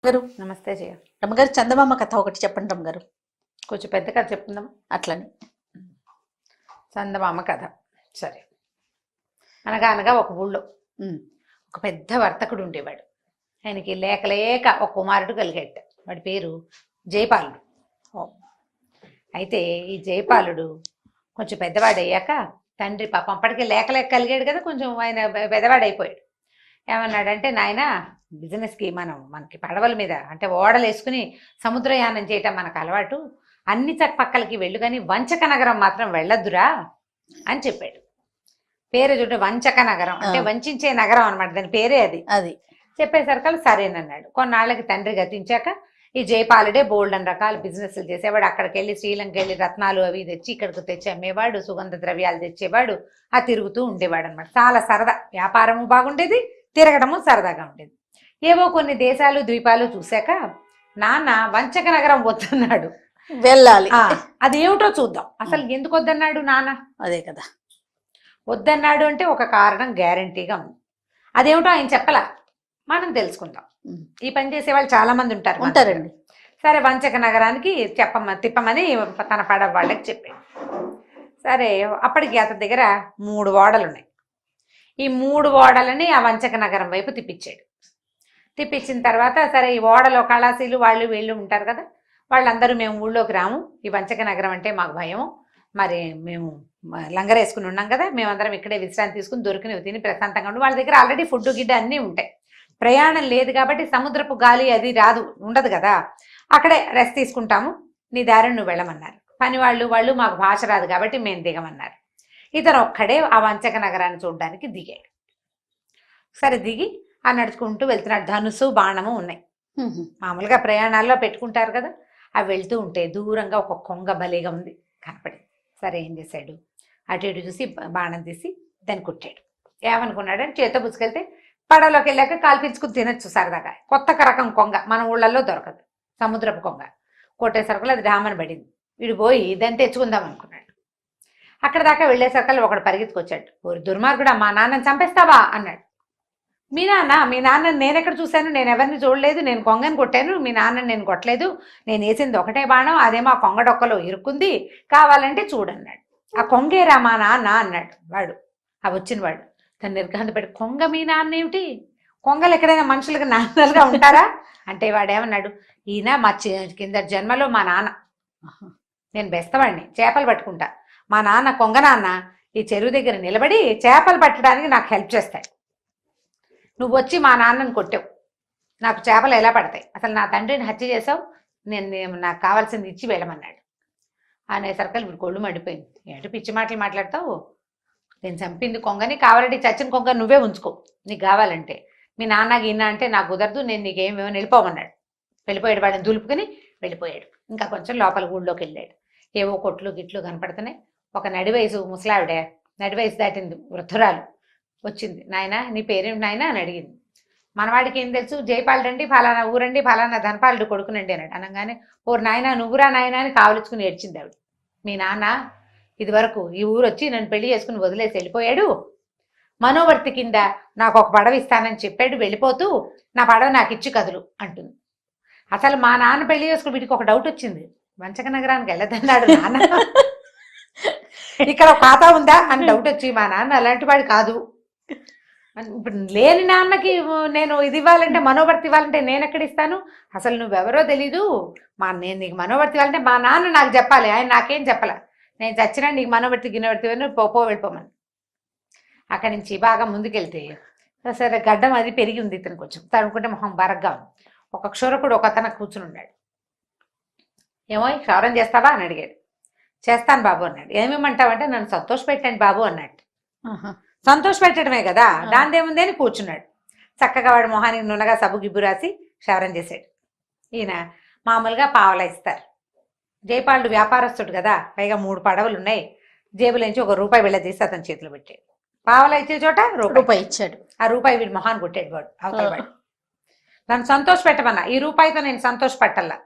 గారు నమస్తే జయ. రమ్మగారు చందమామ కథ ఒకటి చెప్పండి రమ్మగారు. కొంచెం పెద్ద కథ చెప్తుందాం. అట్లని చందమామ కథ. సరే. అనగా అనగా ఒక ఊళ్ళో ఒక పెద్ద వర్తకుడు ఉండేవాడు. ఆయనకి లేక లేక ఒక కుమారుడు కలిగాడు. వాడి పేరు జయపాలుడు. అయితే ఈ జయపాలుడు కొంచెం పెద్దవాడయ్యాక తండ్రి పాపం అప్పటికే లేక లేక కలిగాడు కదా, కొంచెం ఆయన పెద్దవాడైపోయాడు. ఏమన్నాడంటే, నాయన బిజినెస్కి మనకి పడవల మీద అంటే ఓడలు వేసుకుని సముద్రయానం చేయటం మనకు అలవాటు, అన్ని పక్కలకి వెళ్ళు కానీ వంచక నగరం మాత్రం వెళ్ళొద్దురా అని చెప్పాడు. పేరు చూడండి, వంచక నగరం అంటే వంచే నగరం అనమాట, దాని పేరే అది. చెప్పేసరికి సరేనన్నాడు. కొన్నాళ్ళకి తండ్రి గతించాక ఈ జయపాలుడే బోల్డన్ రకాల బిజినెస్లు చేసేవాడు. అక్కడికి వెళ్ళి శ్రీలంక వెళ్ళి రత్నాలు అవి తెచ్చి ఇక్కడికి తెచ్చి అమ్మేవాడు, సుగంధ ద్రవ్యాలు తెచ్చేవాడు, ఆ తిరుగుతూ ఉండేవాడు అనమాట. చాలా సరదా, వ్యాపారము బాగుండేది, తిరగడము సరదాగా ఉండేది. ఏవో కొన్ని దేశాలు ద్వీపాలు చూశాక నాన్న వంచక నగరం వద్దన్నాడు. వెళ్ళాలి, అదేమిటో చూద్దాం. అసలు ఎందుకు వద్దన్నాడు నాన్న? అదే కదా, వద్దన్నాడు అంటే ఒక కారణం గ్యారంటీగా ఉంది. అదేమిటో ఆయన చెప్పలా, మనం తెలుసుకుందాం. ఈ పని చేసే వాళ్ళు చాలా మంది ఉంటారండి. సరే, వంచక నగరానికి తిప్పమని తన పడవ వాళ్ళకి చెప్పాడు. సరే, అప్పటికి అతని దగ్గర 3 ఓడలు ఉన్నాయి. ఈ 3 ఓడలని ఆ వంచక నగరం వైపు తిప్పించాడు. తిప్పించిన తర్వాత సరే, ఈ ఓడలో కళాశీలు వాళ్ళు వీళ్ళు ఉంటారు కదా, వాళ్ళందరూ మేము ఊళ్ళోకి రాము, ఈ వంచక నగరం అంటే మాకు భయము, మరి మేము లంగరేసుకుని ఉన్నాం కదా, మేమందరం ఇక్కడే విశ్రాంతి తీసుకుని దొరికినవి తిని ప్రశాంతంగా ఉండి, వాళ్ళ దగ్గర ఆల్రెడీ ఫుడ్ గిడ్డ అన్నీ ఉంటాయి. ప్రయాణం లేదు కాబట్టి సముద్రపు గాలి అది ఉండదు కదా, అక్కడే రెస్ట్ తీసుకుంటాము, నీ దారిని నువ్వు వెళ్ళమన్నారు. పని వాళ్ళు మాకు భాష రాదు కాబట్టి మేము దిగమన్నారు. ఇతను ఒక్కడే ఆ వంచక నగరాన్ని చూడడానికి దిగాడు. సరే, దిగి ఆ నడుచుకుంటూ వెళ్తున్నాడు. ధనుసు బాణము ఉన్నాయి, మామూలుగా ప్రయాణాల్లో పెట్టుకుంటారు కదా, అవి వెళ్తూ ఉంటే దూరంగా ఒక కొంగ బలిగా ఉంది కనపడి. సరే, ఏం చేశాడు, అటు ఇటు చూసి బాణం తీసి దాన్ని కుట్టాడు. ఏమనుకున్నాడని చేతో పుచ్చుకెళ్తే పడవలోకి వెళ్ళాక కాల్పించుకుని తినచ్చు సరదాగా. కొత్త రకం కొంగ, మన ఊళ్ళల్లో దొరకదు, సముద్రపు కొంగ. కొట్టేసరికి అది డామని పడింది. వీడు పోయి దాన్ని తెచ్చుకుందాం అనుకున్నాడు. అక్కడ దాకా వెళ్ళేసరికి ఒకడు పరిగెత్తుకొచ్చాడు. ఓరి దుర్మార్గుడా, మా నాన్నని చంపేస్తావా అన్నాడు. మీ నాన్నని నేను ఎక్కడ చూశాను, నేను ఎవరిని చూడలేదు, నేను కొంగని కొట్టాను, మీ నాన్నని నేను కొట్టలేదు, నేను వేసింది ఒకటే బాణం, అదేమో ఆ కొంగ డొక్కలో ఇరుక్కుంది, కావాలంటే చూడన్నాడు. ఆ కొంగేరా మా నాన్న అన్నాడు వాడు, ఆ వచ్చిన వాడు. తను నిర్ఘాంత పెట్టి, కొంగ మీ నాన్న ఏమిటి, కొంగలు ఎక్కడైనా మనుషులకు నాన్నలుగా ఉంటారా అంటే వాడేమన్నాడు, ఈయన మా కింద జన్మలో మా నాన్న, నేను బెస్తవాడిని, చేపలు పట్టుకుంటా, మా నాన్న కొంగ నాన్న ఈ చెరువు దగ్గర నిలబడి చేపలు పట్టడానికి నాకు హెల్ప్ చేస్తాడు, నువ్వు వచ్చి మా నాన్నని కొట్టావు, నాకు చేపలు ఎలా పడతాయి, అసలు నా తండ్రిని హత్య చేసావు, నాకు కావాల్సింది ఇచ్చి వెళ్ళమన్నాడు. అనేసరికి ఇప్పుడు కొళ్ళు మండిపోయింది. ఏంటో పిచ్చి మాటలు మాట్లాడతావు, నేను చంపింది కొంగని, కావాలంటే చచ్చిన కొంగ నువ్వే ఉంచుకో నీకు కావాలంటే, మీ నాన్న గిన్న అంటే నాకు కుదరదు, నేను నీకేమేమో వెళ్ళిపోమన్నాడు. వెళ్ళిపోయాడు, వాడిని దులుపుకుని వెళ్ళిపోయాడు. ఇంకా కొంచెం లోపల ఊళ్ళోకి వెళ్ళాడు. ఏవో కొట్లు గిట్లు కనపడుతున్నాయి. ఒక నడివయసు ముసలావిడే, నడివయసు దాటింది వృద్ధురాలు వచ్చింది. నాయన నీ పేరేంటి నాయన అని అడిగింది. మనవాడికి ఏం తెలుసు, జయపాలుడండి, ఫలానా ఊరండి, ఫలానా ధనపాలుడు కొడుకునండి అన్నాడు. అనగానే, ఓరు నాయన నువ్వురా నాయన అని కావలించుకుని ఏడ్చింది ఆవిడ. మీ నాన్న ఇది వరకు ఈ ఊరు వచ్చి నన్ను పెళ్లి చేసుకుని వదిలేసి వెళ్ళిపోయాడు, మనోవర్తి కింద నాకు ఒక పడవ ఇస్తానని చెప్పాడు, వెళ్ళిపోతూ నా పడవ నాకు ఇచ్చి కదులు అంటుంది. అసలు మా నాన్న పెళ్లి చేసుకుని వీటికి ఒక డౌట్ వచ్చింది, వంచక నగరానికి వెళ్ళదన్నాడు నాన్న, ఇక్కడ ఖాతా ఉందా అని డౌట్ వచ్చి, మా నాన్న అలాంటి వాడు కాదు, ఇప్పుడు లేని నాన్నకి నేను ఇది ఇవ్వాలంటే మనోవర్తి ఇవ్వాలంటే నేను ఎక్కడ ఇస్తాను, అసలు నువ్వెవరో తెలీదు, నేను నీకు మనోవర్తి ఇవ్వాలంటే మా నాన్న నాకు చెప్పాలి, ఆయన నాకేం చెప్పలే, నేను చచ్చినా నీకు మనోవర్తి గిన్నెవర్తి వెళ్ళిపోమని. అక్కడి నుంచి బాగా ముందుకెళ్తే సరే, గడ్డం అది పెరిగి ఉంది ఇతను, కొంచెం తనుకుంటే మొహం బరగ్గా ఉంది. ఒక క్షురకుడు ఒక అతను కూర్చుని ఉన్నాడు. ఏమో క్షౌరం చేస్తావా అని అడిగాడు. చేస్తాను బాబు అన్నాడు. ఏమేమంటావంటే నన్ను సంతోష పెట్టండి బాబు అన్నాడు. సంతోష పెట్టడమే కదా, దానిదేముంది అని కూర్చున్నాడు. చక్కగా వాడు మొహానికి నున్నగా సబ్బు గిబ్బు రాసి క్షవరం చేశాడు. ఈయన మామూలుగా పావలా ఇస్తారు. జయపాలుడు వ్యాపారస్తుడు కదా, పైగా 3 పడవలు ఉన్నాయి. జేబులోంచి ₹1 వెళ్ళదీసి అతని చేతిలో పెట్టాడు. పావలా ఇచ్చే చోట రూపాయి ఇచ్చాడు. ఆ రూపాయి వీడి మొహాన్ని కొట్టాడు వాడు, అవతల వాడు. నన్ను సంతోష పెట్టమన్నా, ఈ రూపాయితో నేను సంతోష పెట్టల్లా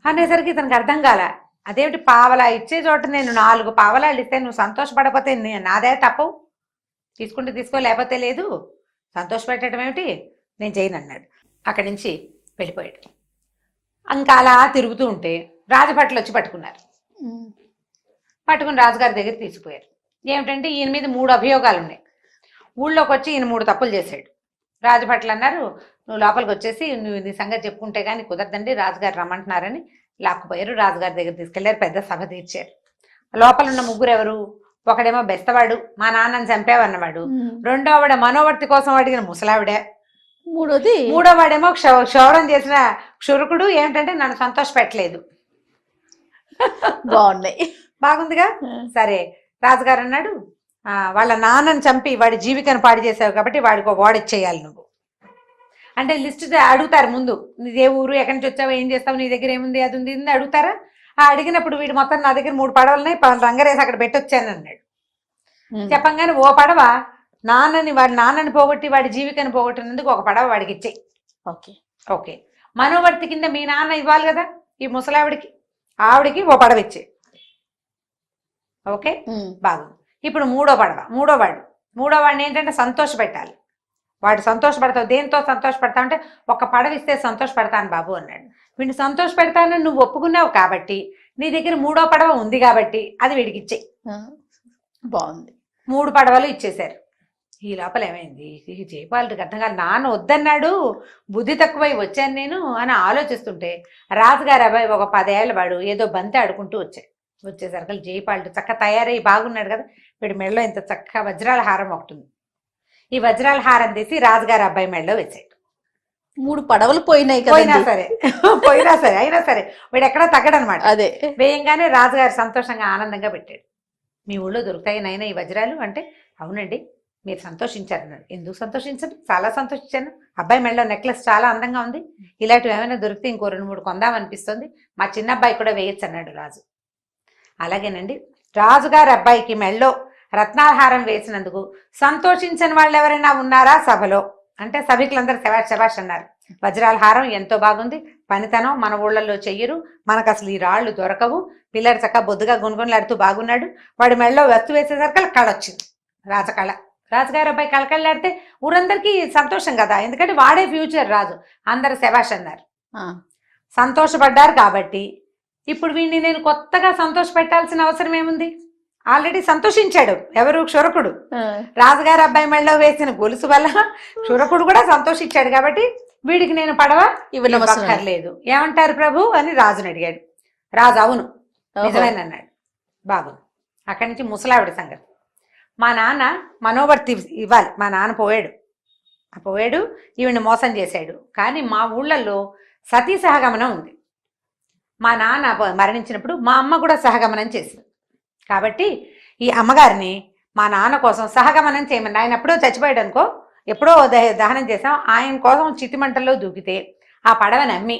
అనేసరికి ఇతనికి అర్థం కాల. అదేమిటి, పావలా ఇచ్చే చోట నేను 4 పావలాలు ఇస్తే నువ్వు సంతోషపడకపోతే నాదే తప్పు, తీసుకుంటే తీసుకో లేకపోతే లేదు, సంతోష పెట్టడం ఏమిటి, నేను చేయను అన్నాడు. అక్కడి నుంచి వెళ్ళిపోయాడు. ఇంకా అలా తిరుగుతూ ఉంటే రాజభట్లు వచ్చి పట్టుకున్నారు. పట్టుకుని రాజుగారి దగ్గర తీసుకుపోయారు. ఏమిటంటే ఈయన మీద 3 అభియోగాలు ఉన్నాయి. ఊళ్ళోకి వచ్చి ఈయన 3 తప్పులు చేశాడు. రాజభట్లు అన్నారు, నువ్వు లోపలికి వచ్చేసి నువ్వు నీ సంగతి చెప్పుకుంటే కానీ కుదరదండి, రాజుగారు రమ్మంటున్నారని లాక్కుపోయారు. రాజుగారి దగ్గర తీసుకెళ్లారు. పెద్ద సభ తీర్చారు. లోపల ఉన్న 3 ఎవరు? ఒకడేమో బెస్తవాడు, మా నాన్నని చంపావన్నవాడు. రెండోవాడు మనోవర్తి కోసం అడిగిన ముసలావిడ. మూడోవాడేమో క్షౌరం చేసిన క్షురకుడు. ఏమిటంటే నన్ను సంతోష పెట్టలేదు. బాగున్నాయి, బాగుందిగా. సరే రాజుగారు అన్నాడు, వాళ్ళ నాన్నని చంపి వాడి జీవికను పాడు చేసావు కాబట్టి వాడికి ఒక ఓడిచ్చేయాలి నువ్వు అంటే లిస్ట్ అడుగుతారు ముందు. నీదే ఊరు, ఎక్కడి నుంచి వచ్చావు, ఏం చేస్తావు, నీ దగ్గర ఏముంది, అది ఉంది ఇది అడుగుతారా? అడిగినప్పుడు వీడు మొత్తం నా దగ్గర 3 పడవలున్నాయి, రంగరేసి అక్కడ పెట్టొచ్చాను అన్నాడు. చెప్పంగానే ఓ పడవ వాడి నాన్నని పోగొట్టి వాడి జీవికను పోగొట్టినందుకు ఒక పడవ వాడికి ఇచ్చేయి. ఓకే ఓకే, మనోవర్తి కింద మీ నాన్న ఇవ్వాలి కదా ఈ ముసలావిడికి, ఆవిడికి ఓ పడవ ఇచ్చే. ఓకే బాగుంది. ఇప్పుడు మూడోవాడిని ఏంటంటే సంతోష పెట్టాలి. వాడు సంతోషపడతావు. దేంతో సంతోషపడతావు అంటే ఒక పడవ ఇస్తే సంతోషపడతాను బాబు అన్నాడు. వీడిని సంతోష పెడతానని నువ్వు ఒప్పుకున్నావు కాబట్టి నీ దగ్గర 3వ పడవ ఉంది కాబట్టి అది వీడికి ఇచ్చేయి. బాగుంది. 3 పడవలు ఇచ్చేశారు. ఈ లోపల ఏమైంది, జయపాలుడికి అర్థం కాదు. నాన్న వద్దన్నాడు, బుద్ధి తక్కువై వచ్చాను నేను అని ఆలోచిస్తుంటే రాజుగారి అబ్బాయి ఒక 10 ఏళ్ళ వాడు ఏదో బంతి ఆడుకుంటూ వచ్చేసరికి జయపాలుడు చక్క తయారై బాగున్నాడు కదా. వీడి మెడలో ఇంత చక్క వజ్రాల హారం ఒకటి ఉంది. ఈ వజ్రాల హారం తీసి రాజుగారి అబ్బాయి మెడలో వేసాడు. 3 పడవలు పోయినాయి కదా. పోయినా సరే అయినా సరే వీడు ఎక్కడా తగ్గడనమాట. అదే వేయంగానే రాజుగారు సంతోషంగా ఆనందంగా పెట్టాడు. మీ ఊళ్ళో దొరుకుతాయి నాయన ఈ వజ్రాలు అంటే, అవునండి మీరు సంతోషించారు అన్నాడు. ఎందుకు సంతోషించాను? చాలా సంతోషించాను. అబ్బాయి మెడలో నెక్లెస్ చాలా అందంగా ఉంది, ఇలాంటివి ఏమైనా దొరికితే ఇంకో 2-3 కొందామనిపిస్తుంది, మా చిన్న అబ్బాయి కూడా వేయచ్చు అన్నాడు రాజు. అలాగేనండి, రాజుగారి అబ్బాయికి మెడలో రత్నాహారం వేసినందుకు సంతోషించని వాళ్ళు ఎవరైనా ఉన్నారా సభలో అంటే సభికులందరూ శబాష్ అన్నారు. వజ్రాల హారం ఎంతో బాగుంది, పనితనం మన ఊళ్ళల్లో చెయ్యరు, మనకు అసలు ఈ రాళ్ళు దొరకవు, పిల్లడు చక్క బొద్దుగా గుణగుణలాడుతూ బాగున్నాడు. వాడి మెడలో వస్తు వేసేసరికి కళ వచ్చింది, రాజకళ. రాజుగారి అబ్బాయి కళకళలాడితే ఊరందరికీ సంతోషం కదా, ఎందుకంటే వాడే ఫ్యూచర్ రాజు. అందరు శబాష్ అన్నారు, సంతోషపడ్డారు. కాబట్టి ఇప్పుడు వీడిని నేను కొత్తగా సంతోష పెట్టాల్సిన అవసరం ఏముంది? ఆల్రెడీ సంతోషించాడు ఎవరు? క్షురకుడు. రాజుగారి అబ్బాయి మెడలో వేసిన గొలుసు వల్ల క్షురకుడు కూడా సంతోషించాడు. కాబట్టి వీడికి నేను పడవ ఇవ్వలేదు. ఏమంటారు ప్రభు అని రాజుని అడిగాడు. రాజు అవును నిజమేనన్నాడు. బాగుంది. అక్కడి నుంచి ముసలావిడ సంగతి. మా నాన్న మనోవర్తి ఇవ్వాలి, మా నాన్న పోయాడు, ఈవిని మోసం చేశాడు. కానీ మా ఊళ్ళల్లో సతీ సహగమనం ఉంది. మా నాన్న మరణించినప్పుడు మా అమ్మ కూడా సహగమనం చేసింది. కాబట్టి ఈ అమ్మగారిని మా నాన్న కోసం సహగమనం చేయమని, ఆయన ఎప్పుడో చచ్చిపోయాడు అనుకో, ఎప్పుడో దహనం చేసాం, ఆయన కోసం చితిమంటల్లో దూకితే ఆ పడవని అమ్మి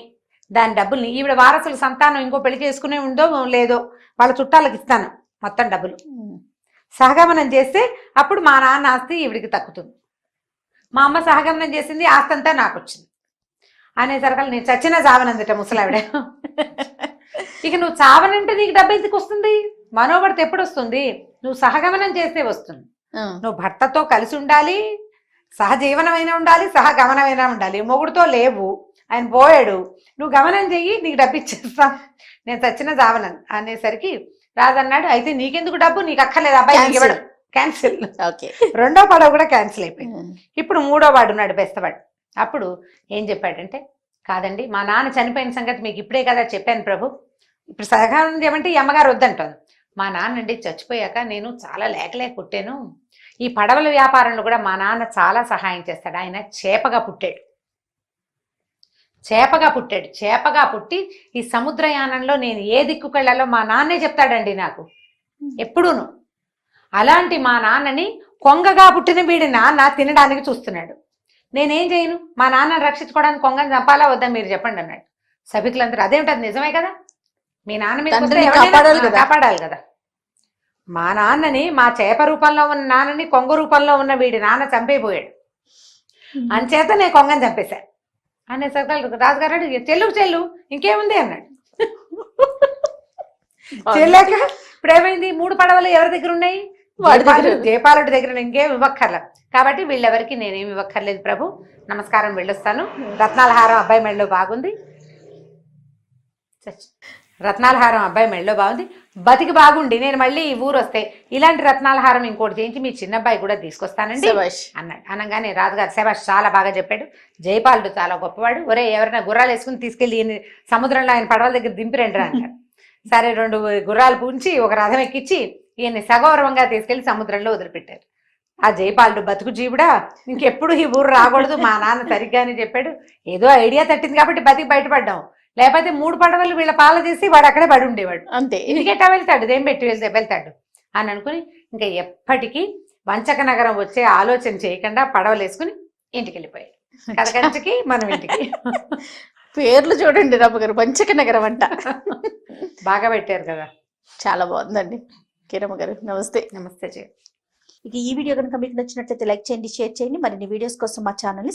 దాని డబ్బుల్ని ఈవిడ వారసుల సంతానం ఇంకో పెళ్లి చేసుకునే ఉందో లేదో వాళ్ళ చుట్టాలకు ఇస్తాను మొత్తం డబ్బులు. సహగమనం చేస్తే అప్పుడు మా నాన్న ఆస్తి ఈవిడికి తక్కుతుంది. మా అమ్మ సహగమనం చేసింది, ఆస్తి అంతా నాకు వచ్చింది అనేసరికి నేను చచ్చినా చావనందిట ముసలావిడ. ఇక నువ్వు చావనంటే నీకు డబ్బు ఎందుకు వస్తుంది? మనోవర్తి ఎప్పుడు వస్తుంది? నువ్వు సహగమనం చేస్తే వస్తుంది. నువ్వు భర్తతో కలిసి ఉండాలి, సహజీవనమైనా ఉండాలి, సహగమనమైనా ఉండాలి. మొగుడుతో లేవు, ఆయన పోయాడు, నువ్వు గమనం చెయ్యి, నీకు డబ్బు ఇచ్చేస్తాం, నేను చచ్చిన చావనని అనేసరికి రాజన్నాడు, అయితే నీకెందుకు డబ్బు, నీకు అక్కర్లేదు, అబ్బాయి క్యాన్సిల్. రెండో పడవ కూడా క్యాన్సిల్ అయిపోయింది. ఇప్పుడు 3వ వాడు ఉన్నాడు బెస్తవాడు. అప్పుడు ఏం చెప్పాడంటే, కాదండి మా నాన్న చనిపోయిన సంగతి మీకు ఇప్పుడే కదా చెప్పాను ప్రభు, ఇప్పుడు సహగమనం చేయమంటే ఈ అమ్మగారు వద్దంటోంది. మా నాన్న అండి చచ్చిపోయాక నేను చాలా లేకలేక పుట్టాను, ఈ పడవల వ్యాపారంలో కూడా మా నాన్న చాలా సహాయం చేస్తాడు. ఆయన చేపగా పుట్టి ఈ సముద్రయానంలో నేను ఏ దిక్కుకెళ్లాలో మా నాన్నే చెప్తాడండి నాకు ఎప్పుడూను. అలాంటి మా నాన్నని కొంగగా పుట్టిన వీడి నాన్న తినడానికి చూస్తున్నాడు. నేనేం చేయను? మా నాన్నని రక్షించుకోవడానికి కొంగని చంపాలా వద్దా మీరు చెప్పండి అన్నాడు. సభికులందరూ అదేమిటది నిజమే కదా, మీ నాన్న మీద కాపాడాలి కదా. మా నాన్నని, మా చేప రూపంలో ఉన్న నాన్నని కొంగ రూపంలో ఉన్న వీడి నాన్న చంపైపోయాడు, అంచేత నేను కొంగని చంపేశాను అనేసరికి రాజుగారు చెల్లు ఇంకేముంది అన్నాడు. చెల్లాక ఇప్పుడు ఏమైంది? 3 పడవలు ఎవరి దగ్గర ఉన్నాయి? వాడి దగ్గర జయపాలుడి దగ్గర ఇంకేం ఇవ్వక్కర్లేదు. కాబట్టి వీళ్ళెవరికి నేనేమి ఇవ్వక్కర్లేదు ప్రభు. నమస్కారం, వెళ్ళొస్తాను. రత్నాల హారం అబ్బాయి మెడలో బాగుంది. రత్నాల హారం అబ్బాయి మెడలో బాగుంది. బతికి బాగుండి నేను మళ్ళీ ఈ ఊరు వస్తే ఇలాంటి రత్నాల హారం ఇంకోటి చేయించి మీ చిన్న అబ్బాయి కూడా తీసుకొస్తానండి శభాష్. అన్నాడు. అనగానే రాజుగారు శభాష్, చాలా బాగా చెప్పాడు, జయపాలుడు చాలా గొప్పవాడు, ఒరే ఎవరైనా గుర్రాలు వేసుకుని తీసుకెళ్ళి సముద్రంలో ఆయన పడవల దగ్గర దింపిరండి అన్నాడు. సరే 2 గుర్రాలు పూంచి ఒక రథం ఎక్కించి ఈయన్ని సగౌరవంగా తీసుకెళ్లి సముద్రంలో వదిలిపెట్టారు. ఆ జయపాలుడు బతుకు జీవుడా, ఇంకెప్పుడు ఈ ఊరు రాకూడదు, మా నాన్న సరిగ్గానే చెప్పాడు, ఏదో ఐడియా తట్టింది కాబట్టి బతికి బయటపడ్డాం, లేకపోతే 3 పడవలు వీళ్ళ పాల చేసి వాడు అక్కడే పడి ఉండేవాడు, అంతే, ఇంటికెట్టా వెళ్తాడు, దేం పెట్టి వెళ్తాడు అని అనుకుని ఇంకా ఎప్పటికీ వంచక నగరం వచ్చే ఆలోచన చేయకుండా పడవలు వేసుకుని ఇంటికి వెళ్ళిపోయాడు. కథకంచికి మనం ఇంటికి. పేర్లు చూడండి రమ్మగారు, వంచక నగరం అంట. బాగా పెట్టారు కదా. చాలా బాగుందండి. కిరమ్మ గారు నమస్తే. నమస్తే. ఇక ఈ వీడియో కనుక మీకు నచ్చినట్లయితే లైక్ చేయండి, షేర్ చేయండి. మరిన్ని వీడియోస్ కోసం మా ఛానల్ని